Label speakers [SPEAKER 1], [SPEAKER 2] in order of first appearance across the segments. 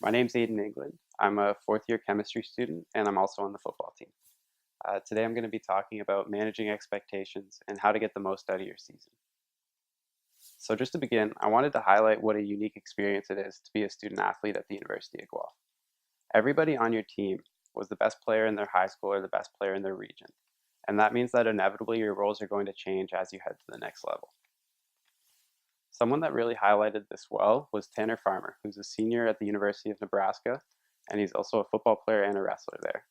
[SPEAKER 1] My name's Aidan England. I'm a fourth year chemistry student and I'm also on the football team. Today I'm going to be talking about managing expectations and how to get the most out of your season. So just to begin, I wanted to highlight what a unique experience it is to be a student athlete at the University of Guelph. Everybody on your team was the best player in their high school or the best player in their region. And that means that inevitably your roles are going to change as you head to the next level. Someone that really highlighted this well was Tanner Farmer, who's a senior at the University of Nebraska, and he's also a football player and a wrestler there.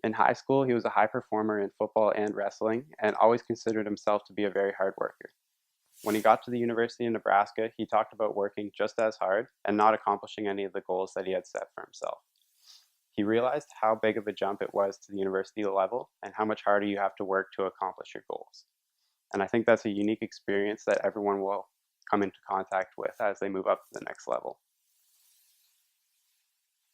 [SPEAKER 1] In high school, he was a high performer in football and wrestling and always considered himself to be a very hard worker. When he got to the University of Nebraska, he talked about working just as hard and not accomplishing any of the goals that he had set for himself. He realized how big of a jump it was to the university level and how much harder you have to work to accomplish your goals. And I think that's a unique experience that everyone will come into contact with as they move up to the next level.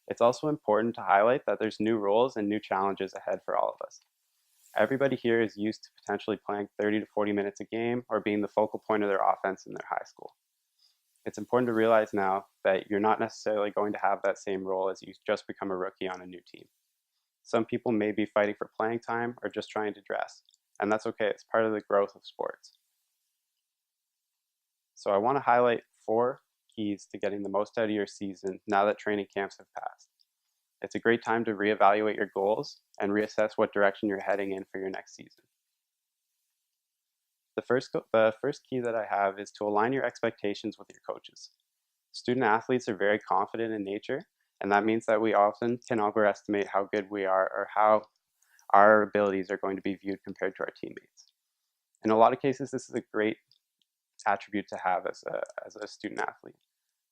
[SPEAKER 1] It's also important to highlight that there's new roles and new challenges ahead for all of us. Everybody here is used to potentially playing 30 to 40 minutes a game or being the focal point of their offense in their high school. It's important to realize now that you're not necessarily going to have that same role as you just become a rookie on a new team. Some people may be fighting for playing time or just trying to dress, and that's okay. It's part of the growth of sports. So I want to highlight 4 keys to getting the most out of your season now that training camps have passed. It's a great time to reevaluate your goals and reassess what direction you're heading in for your next season. The first key that I have is to align your expectations with your coaches. Student athletes are very confident in nature, and that means that we often can overestimate how good we are or how our abilities are going to be viewed compared to our teammates. In a lot of cases, this is a great attribute to have as a student athlete,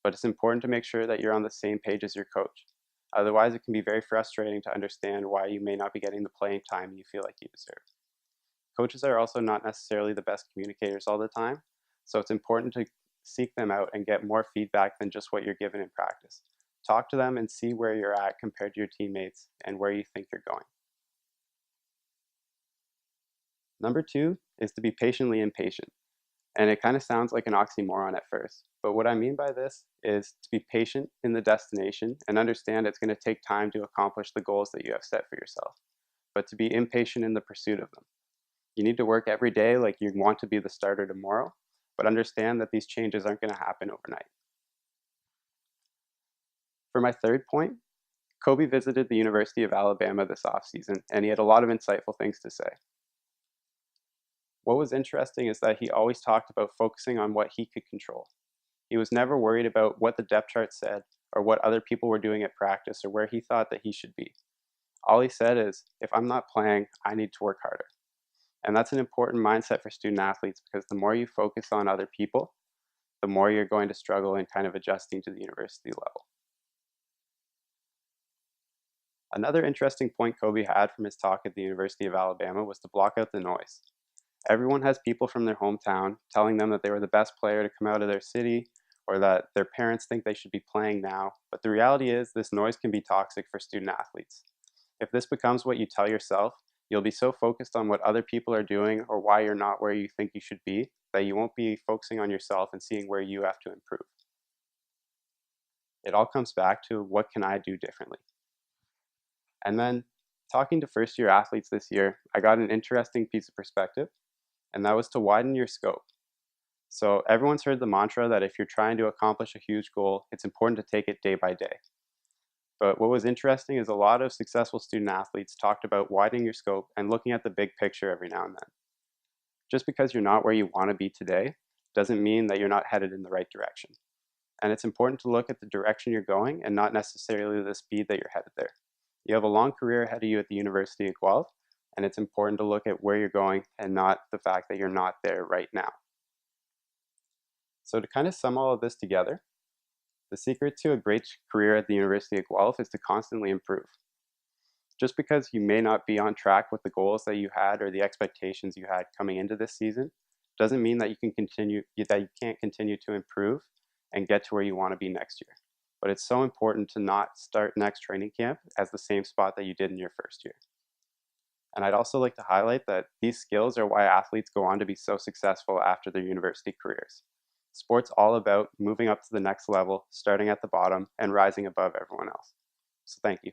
[SPEAKER 1] but it's important to make sure that you're on the same page as your coach. Otherwise, it can be very frustrating to understand why you may not be getting the playing time you feel like you deserve. Coaches are also not necessarily the best communicators all the time, so it's important to seek them out and get more feedback than just what you're given in practice. Talk to them and see where you're at compared to your teammates and where you think you're going. Number 2 is to be patiently impatient. And it kind of sounds like an oxymoron at first, but what I mean by this is to be patient in the destination and understand it's going to take time to accomplish the goals that you have set for yourself, but to be impatient in the pursuit of them. You need to work every day like you want to be the starter tomorrow, but understand that these changes aren't going to happen overnight. For my third point, Kobe visited the University of Alabama this offseason, and he had a lot of insightful things to say. What was interesting is that he always talked about focusing on what he could control. He was never worried about what the depth chart said or what other people were doing at practice or where he thought that he should be. All he said is, if I'm not playing, I need to work harder. And that's an important mindset for student athletes because the more you focus on other people, the more you're going to struggle in kind of adjusting to the university level. Another interesting point Kobe had from his talk at the University of Alabama was to block out the noise. Everyone has people from their hometown telling them that they were the best player to come out of their city or that their parents think they should be playing now. But the reality is this noise can be toxic for student athletes. If this becomes what you tell yourself, you'll be so focused on what other people are doing or why you're not where you think you should be that you won't be focusing on yourself and seeing where you have to improve. It all comes back to what can I do differently? And then talking to first year athletes this year, I got an interesting piece of perspective, and that was to widen your scope. So everyone's heard the mantra that if you're trying to accomplish a huge goal, it's important to take it day by day. But what was interesting is a lot of successful student athletes talked about widening your scope and looking at the big picture every now and then. Just because you're not where you want to be today doesn't mean that you're not headed in the right direction. And it's important to look at the direction you're going and not necessarily the speed that you're headed there. You have a long career ahead of you at the University of Guelph, and it's important to look at where you're going and not the fact that you're not there right now. So to kind of sum all of this together, the secret to a great career at the University of Guelph is to constantly improve. Just because you may not be on track with the goals that you had or the expectations you had coming into this season doesn't mean that you can't continue to improve and get to where you want to be next year. But it's so important to not start next training camp as the same spot that you did in your first year. And I'd also like to highlight that these skills are why athletes go on to be so successful after their university careers. Sport's all about moving up to the next level, starting at the bottom, and rising above everyone else. So thank you.